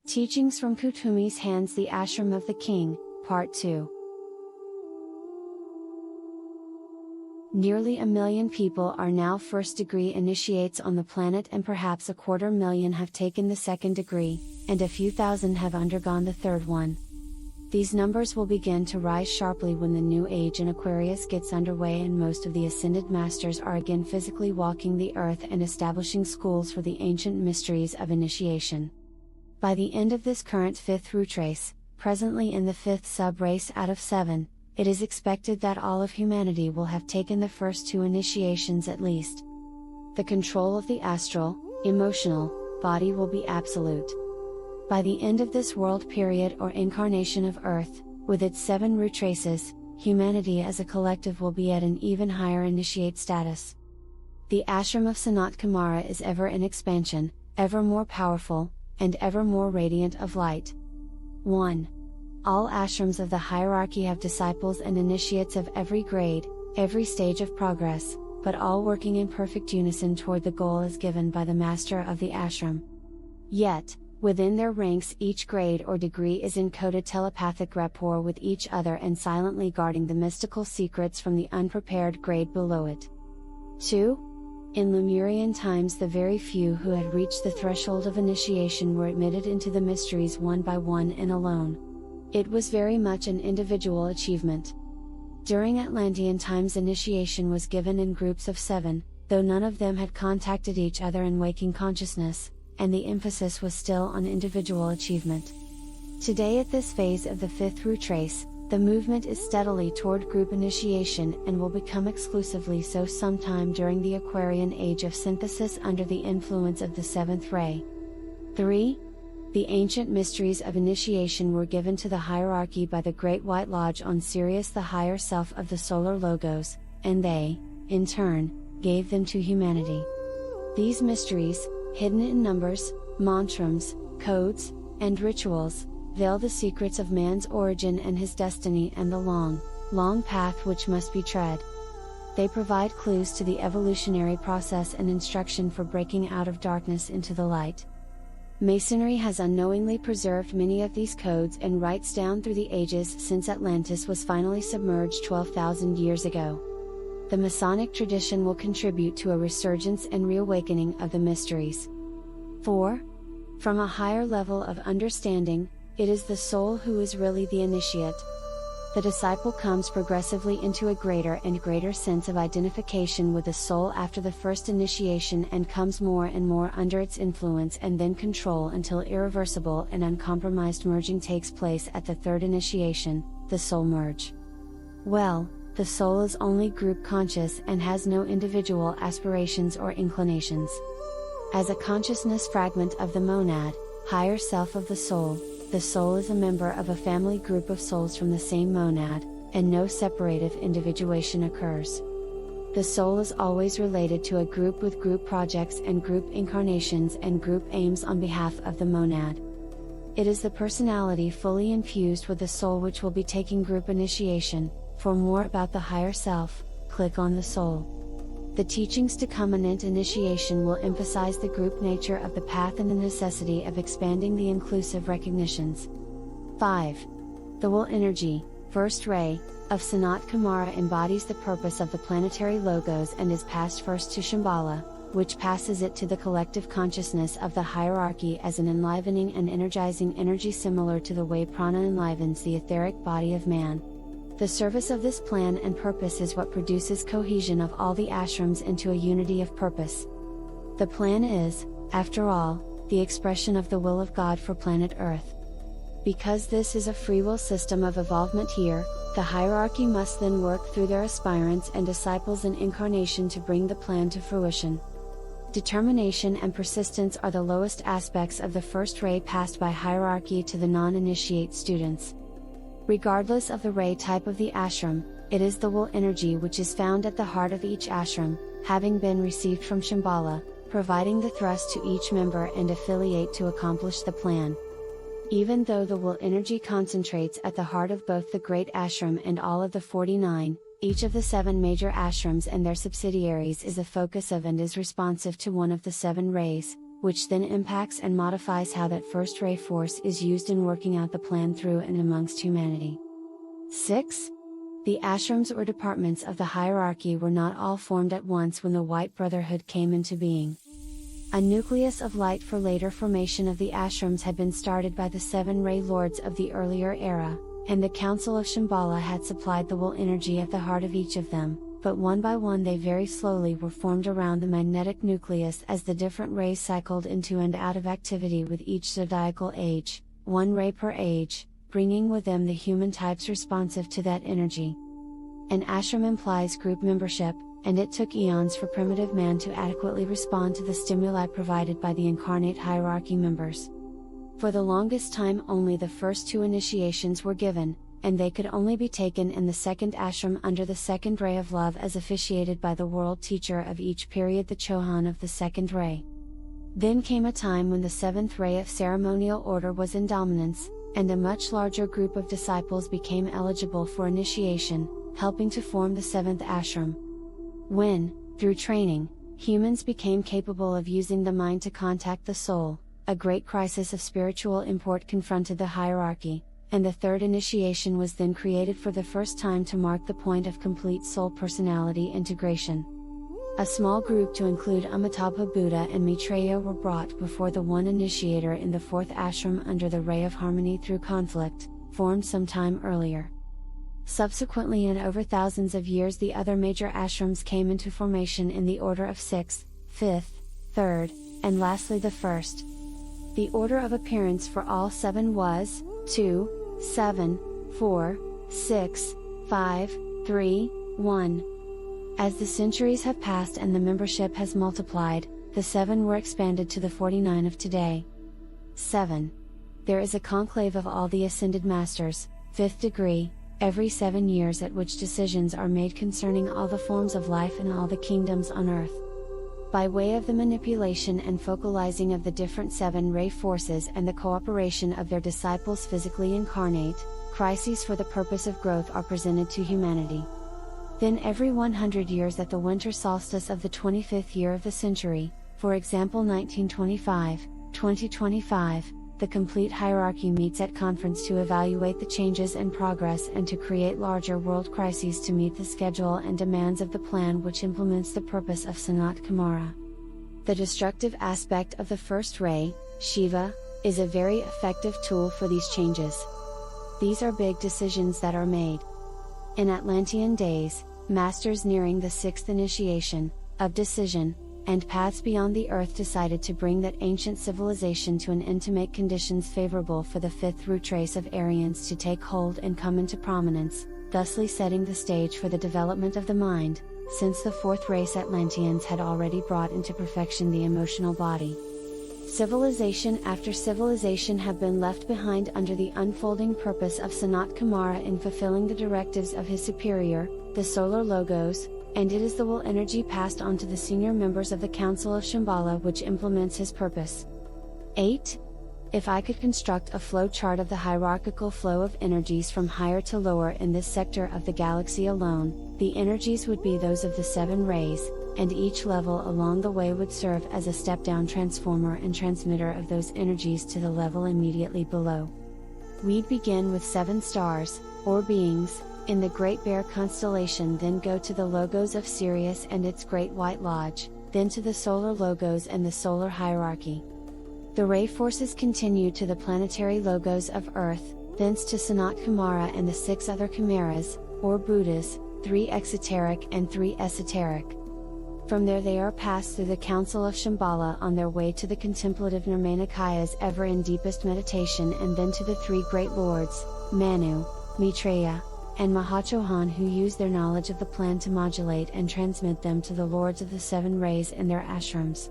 Teachings from Kuthumi's Hands, the Ashram of the King, Part 2. Nearly 1 million people are now first-degree initiates on the planet, and perhaps 250,000 have taken the second degree, and a few thousand have undergone the third one. These numbers will begin to rise sharply when the new age in Aquarius gets underway and most of the ascended masters are again physically walking the earth and establishing schools for the ancient mysteries of initiation. By the end of this current 5th root race, presently in the 5th sub-race out of 7, it is expected that all of humanity will have taken the first 2 initiations at least. The control of the astral, emotional, body will be absolute. By the end of this world period or incarnation of Earth, with its 7 root races, humanity as a collective will be at an even higher initiate status. The ashram of Sanat Kumara is ever in expansion, ever more powerful, and ever more radiant of light. 1. All ashrams of the hierarchy have disciples and initiates of every grade, every stage of progress, but all working in perfect unison toward the goal as given by the master of the ashram. Yet, within their ranks each grade or degree is in coded telepathic rapport with each other and silently guarding the mystical secrets from the unprepared grade below it. 2. In Lemurian times, the very few who had reached the threshold of initiation were admitted into the mysteries one by one and alone. It was very much an individual achievement. During Atlantean times, initiation was given in groups of 7, though none of them had contacted each other in waking consciousness, and the emphasis was still on individual achievement. Today, at this phase of the 5th root race, the movement is steadily toward group initiation and will become exclusively so sometime during the Aquarian age of synthesis under the influence of the 7th ray. 3. The ancient mysteries of initiation were given to the hierarchy by the Great White Lodge on Sirius, the higher self of the solar logos, and they, in turn, gave them to humanity. These mysteries, hidden in numbers, mantras, codes, and rituals, veil the secrets of man's origin and his destiny and the long, long path which must be tread. They provide clues to the evolutionary process and instruction for breaking out of darkness into the light. Masonry has unknowingly preserved many of these codes and rites down through the ages since Atlantis was finally submerged 12,000 years ago. The Masonic tradition will contribute to a resurgence and reawakening of the mysteries. 4. From a higher level of understanding, it is the soul who is really the initiate. The disciple comes progressively into a greater and greater sense of identification with the soul after the first initiation and comes more and more under its influence and then control until irreversible and uncompromised merging takes place at the 3rd initiation, the soul merge. Well, the soul is only group conscious and has no individual aspirations or inclinations. As a consciousness fragment of the monad, higher self of the soul is a member of a family group of souls from the same monad, and no separative individuation occurs. The soul is always related to a group with group projects and group incarnations and group aims on behalf of the monad. It is the personality fully infused with the soul which will be taking group initiation. For more about the higher self, click on the soul. The teachings to Covenant initiation will emphasize the group nature of the path and the necessity of expanding the inclusive recognitions. 5. The will energy, first ray, of Sanat Kumara embodies the purpose of the planetary logos and is passed first to Shambala, which passes it to the collective consciousness of the hierarchy as an enlivening and energizing energy similar to the way prana enlivens the etheric body of man. The service of this plan and purpose is what produces cohesion of all the ashrams into a unity of purpose. The plan is, after all, the expression of the will of God for planet Earth. Because this is a free will system of evolvement here, the hierarchy must then work through their aspirants and disciples in incarnation to bring the plan to fruition. Determination and persistence are the lowest aspects of the first ray passed by hierarchy to the non-initiate students. Regardless of the ray type of the ashram, it is the will energy which is found at the heart of each ashram, having been received from Shambhala, providing the thrust to each member and affiliate to accomplish the plan. Even though the will energy concentrates at the heart of both the Great Ashram and all of the 49, each of the 7 major ashrams and their subsidiaries is a focus of and is responsive to one of the 7 rays, which then impacts and modifies how that first ray force is used in working out the plan through and amongst humanity. 6. The ashrams or departments of the hierarchy were not all formed at once when the White Brotherhood came into being. A nucleus of light for later formation of the ashrams had been started by the 7 ray lords of the earlier era, and the Council of Shambala had supplied the will energy at the heart of each of them, but one by one they very slowly were formed around the magnetic nucleus as the different rays cycled into and out of activity with each zodiacal age, 1 ray per age, bringing with them the human types responsive to that energy. An ashram implies group membership, and it took eons for primitive man to adequately respond to the stimuli provided by the incarnate hierarchy members. For the longest time only the first 2 initiations were given, and they could only be taken in the second ashram under the second ray of love as officiated by the world teacher of each period, the Chohan of the second ray. Then came a time when the 7th ray of ceremonial order was in dominance, and a much larger group of disciples became eligible for initiation, helping to form the 7th ashram. When, through training, humans became capable of using the mind to contact the soul, a great crisis of spiritual import confronted the hierarchy, and the 3rd initiation was then created for the first time to mark the point of complete soul personality integration. A small group to include Amitabha Buddha and Maitreya were brought before the one initiator in the 4th ashram under the ray of harmony through conflict, formed some time earlier. Subsequently, and over thousands of years, the other major ashrams came into formation in the order of 6th, 5th, 3rd, and lastly the 1st. The order of appearance for all 7 was 2, 7, 4, 6, 5, 3, 1. As the centuries have passed and the membership has multiplied, the 7 were expanded to the 49 of today. 7. There is a conclave of all the ascended masters, 5th degree, every 7 years, at which decisions are made concerning all the forms of life and all the kingdoms on earth. By way of the manipulation and focalizing of the different 7 ray forces and the cooperation of their disciples physically incarnate, crises for the purpose of growth are presented to humanity. Then every 100 years at the winter solstice of the 25th year of the century, for example 1925, 2025, the complete hierarchy meets at conference to evaluate the changes and progress and to create larger world crises to meet the schedule and demands of the plan which implements the purpose of Sanat Kumara. The destructive aspect of the first ray, Shiva, is a very effective tool for these changes. These are big decisions that are made. In Atlantean days, masters nearing the 6th initiation, of decision, and paths beyond the earth decided to bring that ancient civilization to an end to make conditions favorable for the 5th root race of Aryans to take hold and come into prominence, thusly setting the stage for the development of the mind, since the 4th race Atlanteans had already brought into perfection the emotional body. Civilization after civilization have been left behind under the unfolding purpose of Sanat Kumara in fulfilling the directives of his superior, the solar logos, and it is the will energy passed on to the senior members of the Council of Shambala which implements his purpose. 8. If I could construct a flow chart of the hierarchical flow of energies from higher to lower in this sector of the galaxy alone, the energies would be those of the 7 rays, and each level along the way would serve as a step-down transformer and transmitter of those energies to the level immediately below. We'd begin with 7 stars, or beings, in the Great Bear constellation, then go to the logos of Sirius and its Great White Lodge, then to the solar logos and the solar hierarchy. The ray forces continue to the planetary logos of Earth, thence to Sanat Kumara and the 6 other chimeras, or Buddhas, 3 exoteric and 3 esoteric. From there they are passed through the Council of Shambhala on their way to the contemplative Nirmanakaya's ever in deepest meditation, and then to the 3 great lords, Manu, Maitreya, and Mahachohan, who use their knowledge of the plan to modulate and transmit them to the lords of the 7 rays in their ashrams.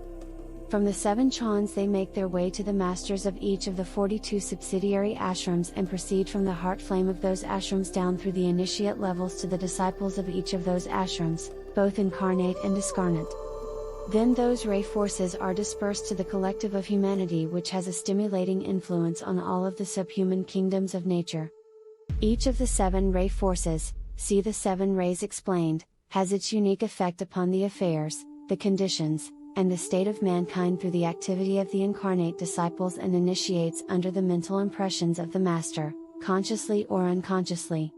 From the 7 chans they make their way to the masters of each of the 42 subsidiary ashrams and proceed from the heart flame of those ashrams down through the initiate levels to the disciples of each of those ashrams, both incarnate and discarnate. Then those ray forces are dispersed to the collective of humanity, which has a stimulating influence on all of the subhuman kingdoms of nature. Each of the 7 ray forces, see the 7 rays explained, has its unique effect upon the affairs, the conditions, and the state of mankind through the activity of the incarnate disciples and initiates under the mental impressions of the Master, consciously or unconsciously.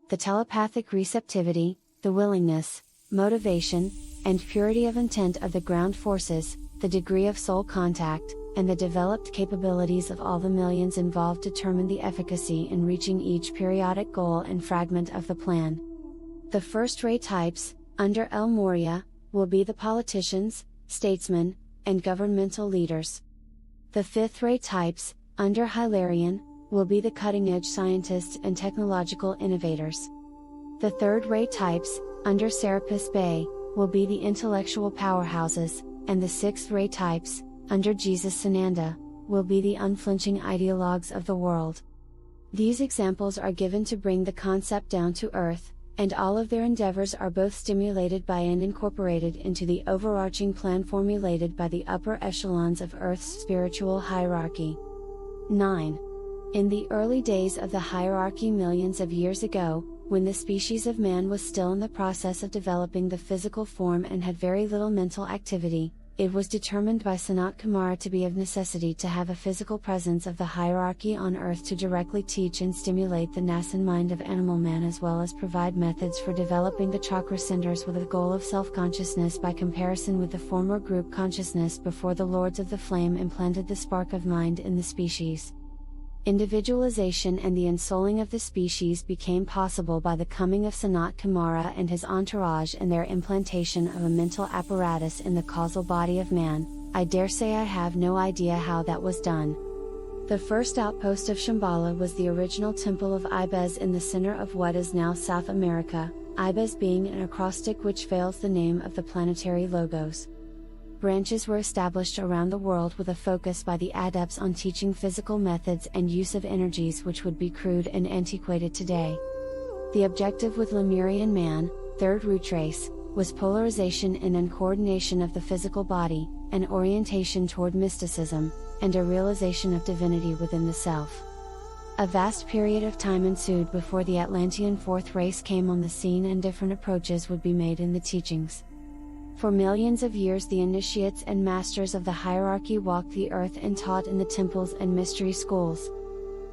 The telepathic receptivity, the willingness, motivation, and purity of intent of the ground forces, the degree of soul contact, and the developed capabilities of all the millions involved determine the efficacy in reaching each periodic goal and fragment of the plan. The first-ray types, under El Moria, will be the politicians, statesmen, and governmental leaders. The fifth-ray types, under Hilarion, will be the cutting-edge scientists and technological innovators. The third-ray types, under Serapis Bey, will be the intellectual powerhouses, and the sixth-ray types, under Jesus Sananda, will be the unflinching ideologues of the world. These examples are given to bring the concept down to earth, and all of their endeavors are both stimulated by and incorporated into the overarching plan formulated by the upper echelons of Earth's spiritual hierarchy. 9. In the early days of the hierarchy millions of years ago, when the species of man was still in the process of developing the physical form and had very little mental activity, it was determined by Sanat Kumara to be of necessity to have a physical presence of the hierarchy on Earth to directly teach and stimulate the nascent mind of animal man, as well as provide methods for developing the chakra centers with a goal of self-consciousness by comparison with the former group consciousness before the Lords of the Flame implanted the spark of mind in the species. Individualization and the ensouling of the species became possible by the coming of Sanat Kumara and his entourage and their implantation of a mental apparatus in the causal body of man. I dare say I have no idea how that was done. The first outpost of Shambhala was the original temple of Ibis in the center of what is now South America, Ibis being an acrostic which veils the name of the planetary logos. Branches were established around the world with a focus by the adepts on teaching physical methods and use of energies which would be crude and antiquated today. The objective with Lemurian man, third root race, was polarization and uncoordination of the physical body, an orientation toward mysticism, and a realization of divinity within the self. A vast period of time ensued before the Atlantean fourth race came on the scene, and different approaches would be made in the teachings. For millions of years the initiates and masters of the hierarchy walked the earth and taught in the temples and mystery schools.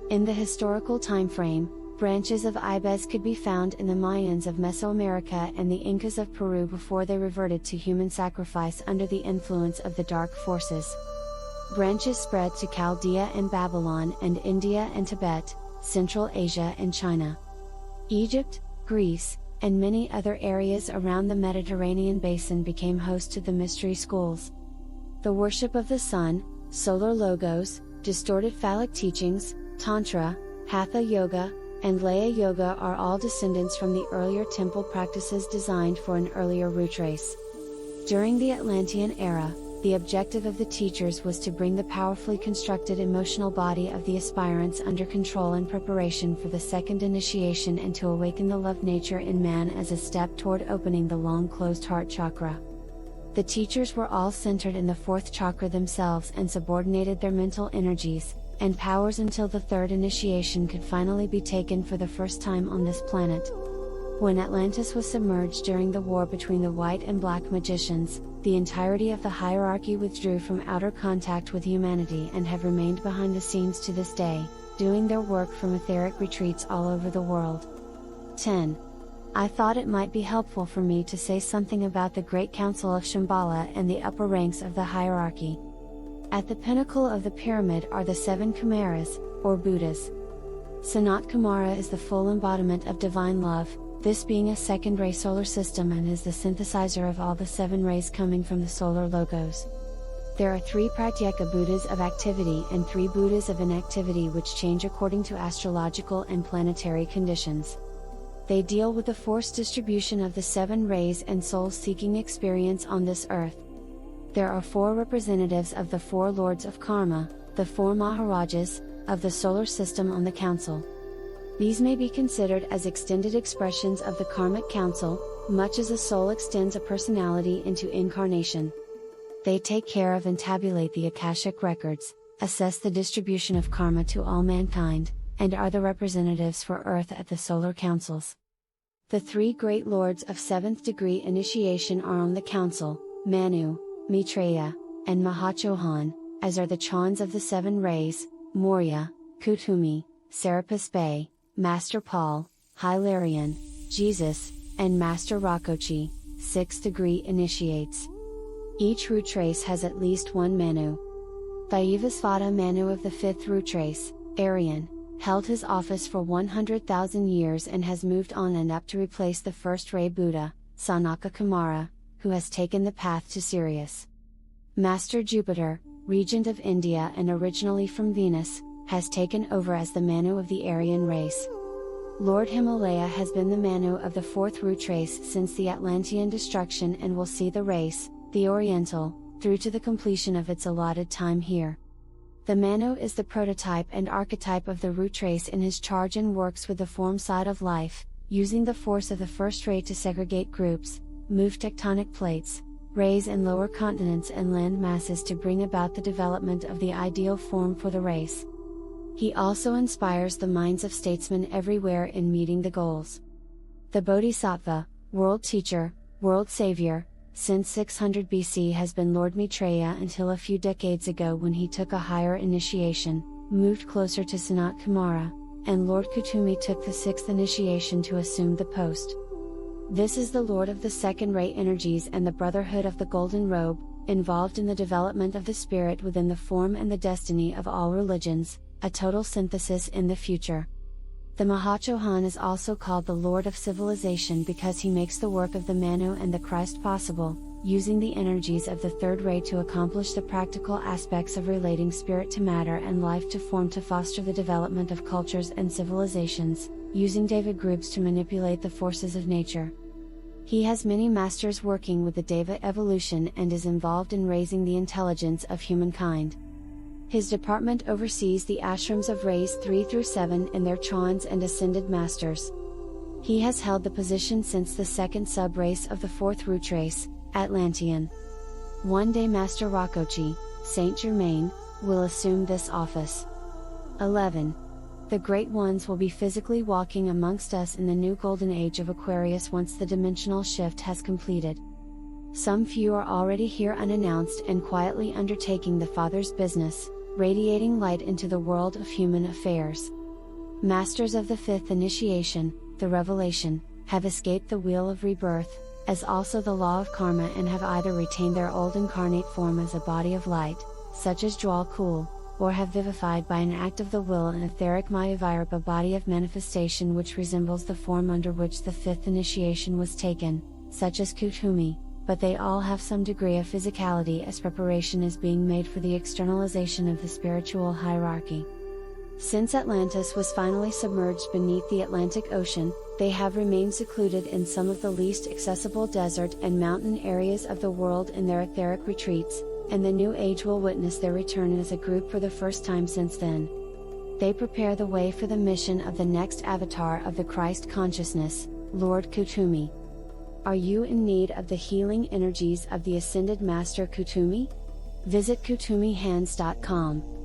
In the historical time frame, branches of Ibis could be found in the Mayans of Mesoamerica and the Incas of Peru before they reverted to human sacrifice under the influence of the dark forces. Branches spread to Chaldea and Babylon and India and Tibet, Central Asia and China. Egypt, Greece, and many other areas around the Mediterranean basin became host to the mystery schools. The worship of the sun, solar logos, distorted phallic teachings, Tantra, Hatha Yoga, and Laya Yoga are all descendants from the earlier temple practices designed for an earlier root race. During the Atlantean era, the objective of the teachers was to bring the powerfully constructed emotional body of the aspirants under control in preparation for the second initiation, and to awaken the love nature in man as a step toward opening the long-closed heart chakra. The teachers were all centered in the fourth chakra themselves and subordinated their mental energies and powers until the third initiation could finally be taken for the first time on this planet. When Atlantis was submerged during the war between the white and black magicians, the entirety of the hierarchy withdrew from outer contact with humanity and have remained behind the scenes to this day, doing their work from etheric retreats all over the world. 10. I thought it might be helpful for me to say something about the Great Council of Shambhala and the upper ranks of the hierarchy. At the pinnacle of the pyramid are the 7 Kumaras, or Buddhas. Sanat Kumara is the full embodiment of divine love, this being a second-ray solar system, and is the synthesizer of all the 7 rays coming from the solar logos. There are 3 Pratyeka Buddhas of activity and 3 Buddhas of inactivity, which change according to astrological and planetary conditions. They deal with the force distribution of the 7 rays and soul-seeking experience on this earth. There are 4 representatives of the 4 Lords of Karma, the 4 Maharajas, of the solar system on the council. These may be considered as extended expressions of the karmic council, much as a soul extends a personality into incarnation. They take care of and tabulate the Akashic records, assess the distribution of karma to all mankind, and are the representatives for Earth at the solar councils. The 3 great lords of 7th degree initiation are on the council: Manu, Maitreya, and Mahachohan, as are the Chans of the Seven Rays, Maurya, Kuthumi, Serapis Bey, Master Paul, Hilarion, Jesus, and Master Rakochi, 6th degree initiates. Each root trace has at least one Manu. Vaivasvata Manu of the 5th root trace, Aryan, held his office for 100,000 years and has moved on and up to replace the first Ray Buddha, Sanat Kumara, who has taken the path to Sirius. Master Jupiter, regent of India and originally from Venus, has taken over as the Manu of the Aryan race. Lord Himalaya has been the Manu of the 4th root trace since the Atlantean destruction and will see the race, the Oriental, through to the completion of its allotted time here. The Manu is the prototype and archetype of the root trace in his charge and works with the form side of life, using the force of the first ray to segregate groups, move tectonic plates, raise and lower continents and land masses to bring about the development of the ideal form for the race. He also inspires the minds of statesmen everywhere in meeting the goals. The Bodhisattva, world teacher, world savior, since 600 BC has been Lord Maitreya until a few decades ago when he took a higher initiation, moved closer to Sanat Kumara, and Lord Kuthumi took the 6th initiation to assume the post. This is the Lord of the second ray energies and the Brotherhood of the Golden Robe, involved in the development of the spirit within the form and the destiny of all religions, a total synthesis in the future. The Mahachohan is also called the Lord of Civilization because he makes the work of the Manu and the Christ possible, using the energies of the third ray to accomplish the practical aspects of relating spirit to matter and life to form to foster the development of cultures and civilizations, using Deva groups to manipulate the forces of nature. He has many masters working with the Deva evolution and is involved in raising the intelligence of humankind. His department oversees the ashrams of rays 3 through 7 and their chans and ascended masters. He has held the position since the second sub-race of the 4th root race, Atlantean. One day Master Rakochi, Saint Germain, will assume this office. 11. The Great Ones will be physically walking amongst us in the new golden age of Aquarius once the dimensional shift has completed. Some few are already here unannounced and quietly undertaking the Father's business, radiating light into the world of human affairs. Masters of the 5th initiation, the Revelation, have escaped the wheel of rebirth, as also the law of karma, and have either retained their old incarnate form as a body of light, such as Jwal Kul, or have vivified by an act of the will an etheric Mayavirapa body of manifestation which resembles the form under which the 5th initiation was taken, such as Kuthumi, but they all have some degree of physicality as preparation is being made for the externalization of the spiritual hierarchy. Since Atlantis was finally submerged beneath the Atlantic Ocean, they have remained secluded in some of the least accessible desert and mountain areas of the world in their etheric retreats, and the new age will witness their return as a group for the first time since then. They prepare the way for the mission of the next avatar of the Christ consciousness, Lord Kuthumi. Are you in need of the healing energies of the Ascended Master Kuthumi? Visit KuthumiHands.com.